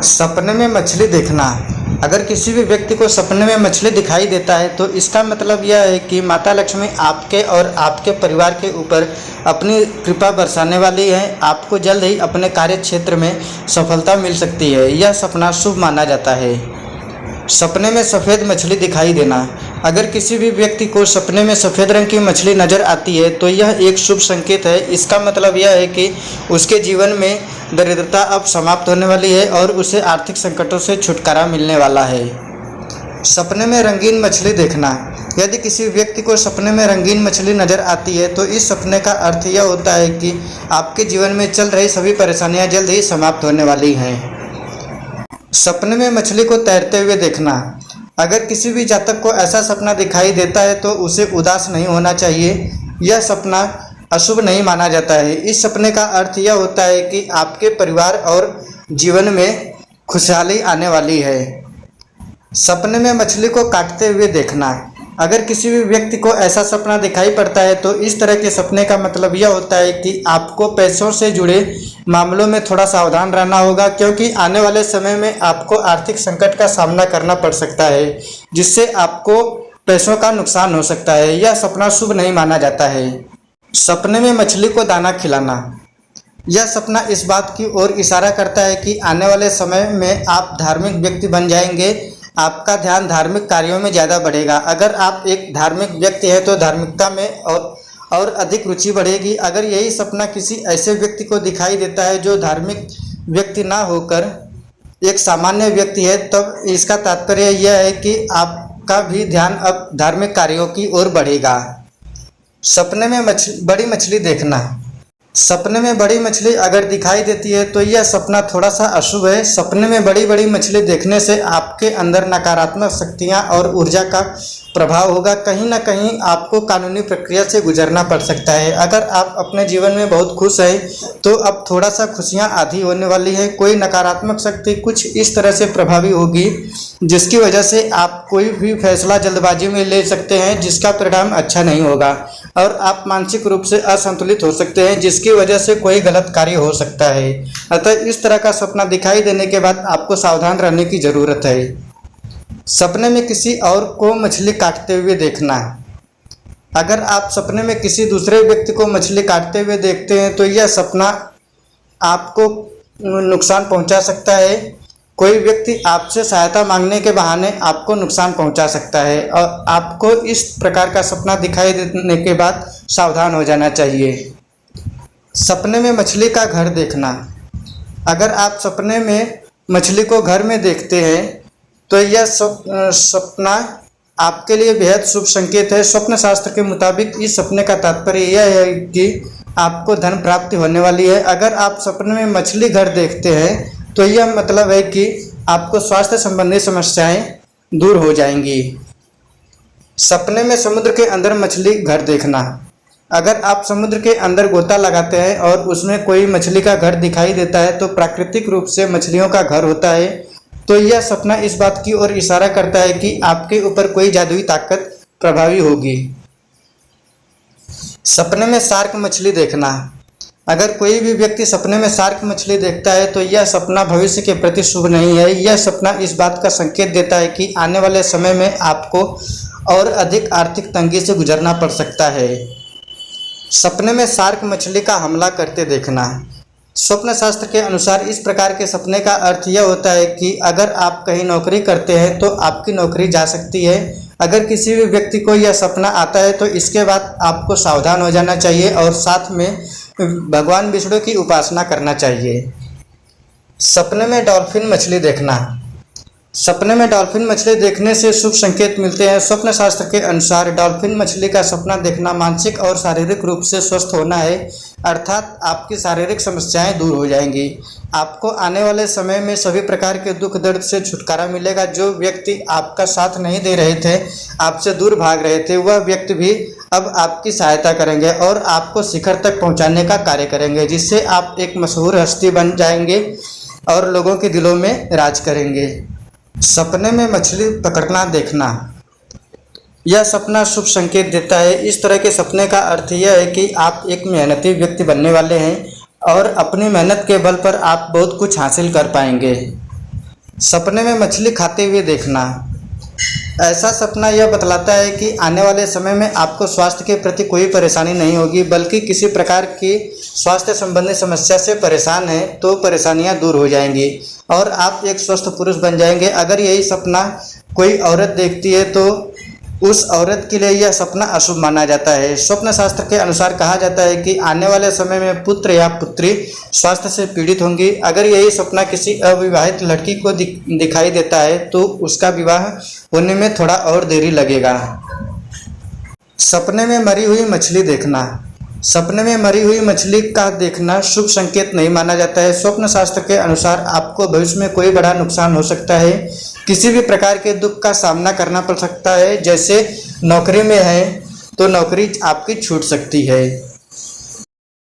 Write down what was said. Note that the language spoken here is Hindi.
सपने में मछली देखना। अगर किसी भी व्यक्ति को सपने में मछली दिखाई देता है तो इसका मतलब यह है कि माता लक्ष्मी आपके और आपके परिवार के ऊपर अपनी कृपा बरसाने वाली है। आपको जल्द ही अपने कार्य क्षेत्र में सफलता मिल सकती है। यह सपना शुभ माना जाता है। सपने में सफ़ेद मछली दिखाई देना। अगर किसी भी व्यक्ति को सपने में सफ़ेद रंग की मछली नज़र आती है तो यह एक शुभ संकेत है। इसका मतलब यह है कि उसके जीवन में दरिद्रता अब समाप्त होने वाली है और उसे आर्थिक संकटों से छुटकारा मिलने वाला है। सपने में रंगीन मछली देखना। यदि किसी व्यक्ति को सपने में रंगीन मछली नज़र आती है तो इस सपने का अर्थ यह होता है कि आपके जीवन में चल रही सभी परेशानियां जल्द ही समाप्त होने वाली हैं। सपने में मछली को तैरते हुए देखना। अगर किसी भी जातक को ऐसा सपना दिखाई देता है तो उसे उदास नहीं होना चाहिए। यह सपना अशुभ नहीं माना जाता है। इस सपने का अर्थ यह होता है कि आपके परिवार और जीवन में खुशहाली आने वाली है। सपने में मछली को काटते हुए देखना। अगर किसी भी व्यक्ति को ऐसा सपना दिखाई पड़ता है तो इस तरह के सपने का मतलब यह होता है कि आपको पैसों से जुड़े मामलों में थोड़ा सावधान रहना होगा, क्योंकि आने वाले समय में आपको आर्थिक संकट का सामना करना पड़ सकता है, जिससे आपको पैसों का नुकसान हो सकता है। यह सपना शुभ नहीं माना जाता है। सपने में मछली को दाना खिलाना। यह सपना इस बात की ओर इशारा करता है कि आने वाले समय में आप धार्मिक व्यक्ति बन जाएंगे। आपका ध्यान धार्मिक कार्यों में ज़्यादा बढ़ेगा। अगर आप एक धार्मिक व्यक्ति हैं तो धार्मिकता में और अधिक रुचि बढ़ेगी। अगर यही सपना किसी ऐसे व्यक्ति को दिखाई देता है जो धार्मिक व्यक्ति ना होकर एक सामान्य व्यक्ति है, तब इसका तात्पर्य यह है कि आपका भी ध्यान अब धार्मिक कार्यों की ओर बढ़ेगा। सपने में बड़ी मछली देखना। सपने में बड़ी मछली अगर दिखाई देती है तो यह सपना थोड़ा सा अशुभ है। सपने में बड़ी बड़ी मछली देखने से आपके अंदर नकारात्मक शक्तियां और ऊर्जा का प्रभाव होगा। कहीं ना कहीं आपको कानूनी प्रक्रिया से गुजरना पड़ सकता है। अगर आप अपने जीवन में बहुत खुश हैं तो अब थोड़ा सा खुशियां आधी होने वाली है। कोई नकारात्मक शक्ति कुछ इस तरह से प्रभावी होगी जिसकी वजह से आप कोई भी फैसला जल्दबाजी में ले सकते हैं जिसका परिणाम अच्छा नहीं होगा, और आप मानसिक रूप से असंतुलित हो सकते हैं जिसकी वजह से कोई गलत कार्य हो सकता है। अतः इस तरह का सपना दिखाई देने के बाद आपको सावधान रहने की ज़रूरत है। सपने में किसी और को मछली काटते हुए देखना। अगर आप सपने में किसी दूसरे व्यक्ति को मछली काटते हुए देखते हैं तो यह सपना आपको नुकसान पहुंचा सकता है। कोई व्यक्ति आपसे सहायता मांगने के बहाने आपको नुकसान पहुंचा सकता है, और आपको इस प्रकार का सपना दिखाई देने के बाद सावधान हो जाना चाहिए। सपने में मछली का घर देखना। अगर आप सपने में मछली को घर में देखते हैं तो यह सपना आपके लिए बेहद शुभ संकेत है। स्वप्न शास्त्र के मुताबिक इस सपने का तात्पर्य यह है कि आपको धन प्राप्ति होने वाली है। अगर आप सपने में मछली घर देखते हैं तो यह मतलब है कि आपको स्वास्थ्य संबंधी समस्याएं दूर हो जाएंगी। सपने में समुद्र के अंदर मछली घर देखना। अगर आप समुद्र के अंदर गोता लगाते हैं और उसमें कोई मछली का घर दिखाई देता है तो प्राकृतिक रूप से मछलियों का घर होता है। तो यह सपना इस बात की ओर इशारा करता है कि आपके ऊपर कोई जादुई ताकत प्रभावी होगी। सपने में शार्क मछली देखना। अगर कोई भी व्यक्ति सपने में शार्क मछली देखता है तो यह सपना भविष्य के प्रति शुभ नहीं है। यह सपना इस बात का संकेत देता है कि आने वाले समय में आपको और अधिक आर्थिक तंगी से गुजरना पड़ सकता है। सपने में शार्क मछली का हमला करते देखना। स्वप्न शास्त्र के अनुसार इस प्रकार के सपने का अर्थ यह होता है कि अगर आप कहीं नौकरी करते हैं तो आपकी नौकरी जा सकती है। अगर किसी भी व्यक्ति को यह सपना आता है तो इसके बाद आपको सावधान हो जाना चाहिए और साथ में भगवान विष्णु की उपासना करना चाहिए। सपने में डॉल्फिन मछली देखना। सपने में डॉल्फिन मछली देखने से शुभ संकेत मिलते हैं। स्वप्न शास्त्र के अनुसार डॉल्फिन मछली का सपना देखना मानसिक और शारीरिक रूप से स्वस्थ होना है, अर्थात आपकी शारीरिक समस्याएं दूर हो जाएंगी। आपको आने वाले समय में सभी प्रकार के दुख दर्द से छुटकारा मिलेगा। जो व्यक्ति आपका साथ नहीं दे रहे थे, आपसे दूर भाग रहे थे, वह व्यक्ति भी अब आपकी सहायता करेंगे और आपको शिखर तक पहुंचाने का कार्य करेंगे, जिससे आप एक मशहूर हस्ती बन जाएंगे और लोगों के दिलों में राज करेंगे। सपने में मछली पकड़ना देखना। यह सपना शुभ संकेत देता है। इस तरह के सपने का अर्थ यह है कि आप एक मेहनती व्यक्ति बनने वाले हैं और अपनी मेहनत के बल पर आप बहुत कुछ हासिल कर पाएंगे। सपने में मछली खाते हुए देखना। ऐसा सपना यह बतलाता है कि आने वाले समय में आपको स्वास्थ्य के प्रति कोई परेशानी नहीं होगी, बल्कि किसी प्रकार की स्वास्थ्य संबंधी समस्या से परेशान हैं तो परेशानियां दूर हो जाएंगी और आप एक स्वस्थ पुरुष बन जाएंगे। अगर यही सपना कोई औरत देखती है तो उस औरत के लिए यह सपना अशुभ माना जाता है। स्वप्न शास्त्र के अनुसार कहा जाता है कि आने वाले समय में पुत्र या पुत्री स्वास्थ्य से पीड़ित होंगी। अगर यही सपना किसी अविवाहित लड़की को दिखाई देता है तो उसका विवाह होने में थोड़ा और देरी लगेगा। सपने में मरी हुई मछली देखना। सपने में मरी हुई मछली का देखना शुभ संकेत नहीं माना जाता है। स्वप्न शास्त्र के अनुसार आपको भविष्य में कोई बड़ा नुकसान हो सकता है, किसी भी प्रकार के दुख का सामना करना पड़ सकता है। जैसे नौकरी में है तो नौकरी आपकी छूट सकती है।